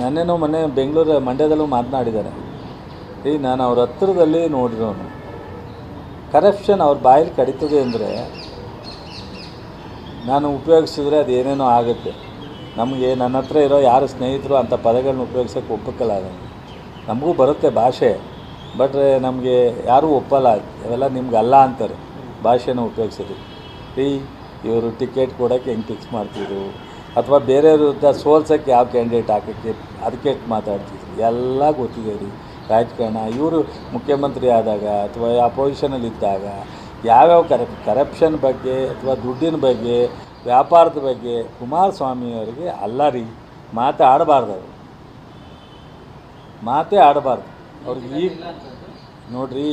ನನ್ನೇನೋ ಮೊನ್ನೆ ಬೆಂಗಳೂರು ಮಂಡ್ಯದಲ್ಲೂ ಮಾತನಾಡಿದ್ದಾರೆ. ನಾನು ಅವ್ರ ಹತ್ರದಲ್ಲಿ ನೋಡಿರೋನು. ಕರಪ್ಷನ್ ಅವ್ರ ಬಾಯಲ್ಲಿ ಕಡಿತದೆ ಅಂದರೆ ನಾನು ಉಪಯೋಗಿಸಿದ್ರೆ ಅದು ಏನೇನೋ ಆಗುತ್ತೆ. ನಮಗೆ ನನ್ನ ಹತ್ರ ಇರೋ ಯಾರು ಸ್ನೇಹಿತರು ಅಂಥ ಪದಗಳನ್ನ ಉಪಯೋಗಿಸೋಕ್ಕೆ ಒಪ್ಪಕ್ಕಲ್ಲ. ನಮಗೂ ಬರುತ್ತೆ ಭಾಷೆ, ಬಟ್ ನಮಗೆ ಯಾರೂ ಒಪ್ಪಲ್ಲ. ಅವೆಲ್ಲ ನಿಮ್ಗೆ ಅಲ್ಲ ಅಂತಾರೆ ಭಾಷೆನ ಉಪಯೋಗಿಸೋದು. ಇವರು ಟಿಕೆಟ್ ಕೊಡೋಕ್ಕೆ ಹೆಂಗೆ ಫಿಕ್ಸ್ ಮಾಡ್ತಿದ್ರು, ಅಥವಾ ಬೇರೆಯವ್ರ ಸೋಲ್ಸೋಕ್ಕೆ ಯಾವ ಕ್ಯಾಂಡಿಡೇಟ್ ಹಾಕೋಕ್ಕೆ ಅದಕ್ಕೆ ಮಾತಾಡ್ತಿದ್ರು, ಎಲ್ಲ ಗೊತ್ತಿದೆ ರೀ. ರಾಜಕಾರಣ ಇವರು ಮುಖ್ಯಮಂತ್ರಿ ಆದಾಗ ಅಥವಾ ಅಪೋಸಿಷನಲ್ಲಿದ್ದಾಗ ಯಾವ್ಯಾವ ಕರಪ್ಷನ್ ಬಗ್ಗೆ ಅಥವಾ ದುಡ್ಡಿನ ಬಗ್ಗೆ ವ್ಯಾಪಾರದ ಬಗ್ಗೆ ಕುಮಾರಸ್ವಾಮಿಯವರಿಗೆ ಅಲ್ಲ ರೀ ಮಾತೇ ಆಡಬಾರ್ದು. ಅವ್ರಿಗೆ ಈಗ ನೋಡ್ರಿ,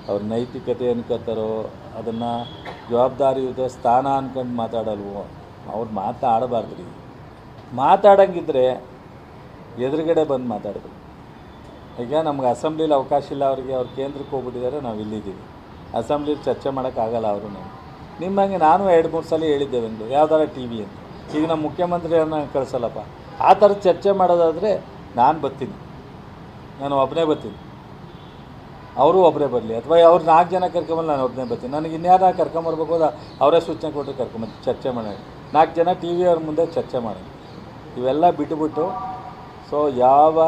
ಅವ್ರ ನೈತಿಕತೆ ಅನ್ಕೋತಾರೋ ಅದನ್ನು ಜವಾಬ್ದಾರಿಯುತ ಸ್ಥಾನ ಅನ್ಕೊಂಡು ಮಾತಾಡಲ್ವೋ, ಅವ್ರು ಆಡಬಾರ್ದು ರೀ. ಮಾತಾಡೋಂಗಿದ್ರೆ ಎದುರುಗಡೆ ಬಂದು ಮಾತಾಡಬೇಕು. ಈಗ ನಮ್ಗೆ ಅಸೆಂಬ್ಲಿಲಿ ಅವಕಾಶ ಇಲ್ಲ ಅವರಿಗೆ, ಅವ್ರು ಕೇಂದ್ರಕ್ಕೆ ಹೋಗ್ಬಿಟ್ಟಿದ್ದಾರೆ, ನಾವು ಇಲ್ಲಿದ್ದೀವಿ. ಅಸೆಂಬ್ಲಿಲಿ ಚರ್ಚೆ ಮಾಡೋಕ್ಕಾಗಲ್ಲ ಅವರು. ನಿಮ್ಮಂಗೆ ನಾನು 2-3 ಸಲ ಹೇಳಿದ್ದೇವೆ ಎಂದು ಯಾವ್ದಾರ ಟಿ ವಿ ಅಂತ. ಈಗ ನಮ್ಮ ಮುಖ್ಯಮಂತ್ರಿಯನ್ನ ಕಳಿಸಲ್ಲಪ್ಪ. ಆ ಥರ ಚರ್ಚೆ ಮಾಡೋದಾದರೆ ನಾನು ಬರ್ತೀನಿ, ನಾನು ಒಬ್ಬನೇ ಬರ್ತೀನಿ, ಅವರು ಒಬ್ಬರೇ ಬರಲಿ, ಅಥವಾ ಅವ್ರು 4 ಜನ ಕರ್ಕೊಂಬಲ್ಲಿ ನಾನು ಒಬ್ಬನೇ ಬರ್ತೀನಿ. ನನಗೆ ಇನ್ಯಾರ ಕರ್ಕೊಂಬರ್ಬೇಕು ಅದು ಅವರೇ ಸೂಚನೆ ಕೊಟ್ಟರೆ ಕರ್ಕೊಂಬರ್ತೀನಿ, ಚರ್ಚೆ ಮಾಡೋಣ. 4 ಜನ ಟಿ ವಿ ಅವ್ರ ಮುಂದೆ ಚರ್ಚೆ ಮಾಡೋಣ. ಇವೆಲ್ಲ ಬಿಟ್ಟುಬಿಟ್ಟು ಯಾವ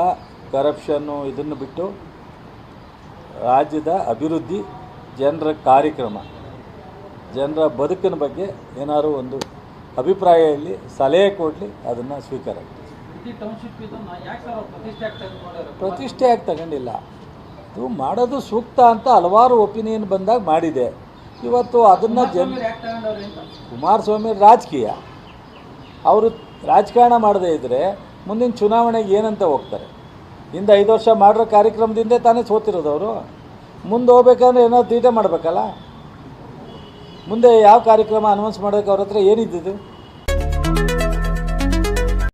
ಕರಪ್ಷನ್ನು ಇದನ್ನು ಬಿಟ್ಟು ರಾಜ್ಯದ ಅಭಿವೃದ್ಧಿ, ಜನರ ಕಾರ್ಯಕ್ರಮ, ಜನರ ಬದುಕಿನ ಬಗ್ಗೆ ಏನಾದರೂ ಒಂದು ಅಭಿಪ್ರಾಯ ಹೇಳಿ, ಸಲಹೆ ಕೊಡಲಿ, ಅದನ್ನು ಸ್ವೀಕಾರ. ಪ್ರತಿಷ್ಠೆ ಆಗಿ ತಗೊಂಡಿಲ್ಲ, ಇದು ಮಾಡೋದು ಸೂಕ್ತ ಅಂತ ಹಲವಾರು ಒಪಿನಿಯನ್ ಬಂದಾಗ ಮಾಡಿದೆ. ಇವತ್ತು ಅದನ್ನು ಕುಮಾರಸ್ವಾಮಿ ರಾಜಕೀಯ, ಅವರು ರಾಜಕಾರಣ ಮಾಡದೇ ಇದ್ದರೆ ಮುಂದಿನ ಚುನಾವಣೆಗೆ ಏನಂತ ಹೋಗ್ತಾರೆ? ಹಿಂದೆ 5 ವರ್ಷ ಮಾಡಿರೋ ಕಾರ್ಯಕ್ರಮದಿಂದ ತಾನೇ ಸೋತಿರೋದು ಅವರು. ಮುಂದೆ ಹೋಗ್ಬೇಕಂದ್ರೆ ಏನಾದ್ರು ತೀಟೆ ಮಾಡಬೇಕಲ್ಲ. ಮುಂದೆ ಯಾವ ಕಾರ್ಯಕ್ರಮ ಅನೌನ್ಸ್ ಮಾಡೋಕ್ಕೆ ಅವ್ರ ಹತ್ರ ಏನಿದ್ದಿದ್ದು?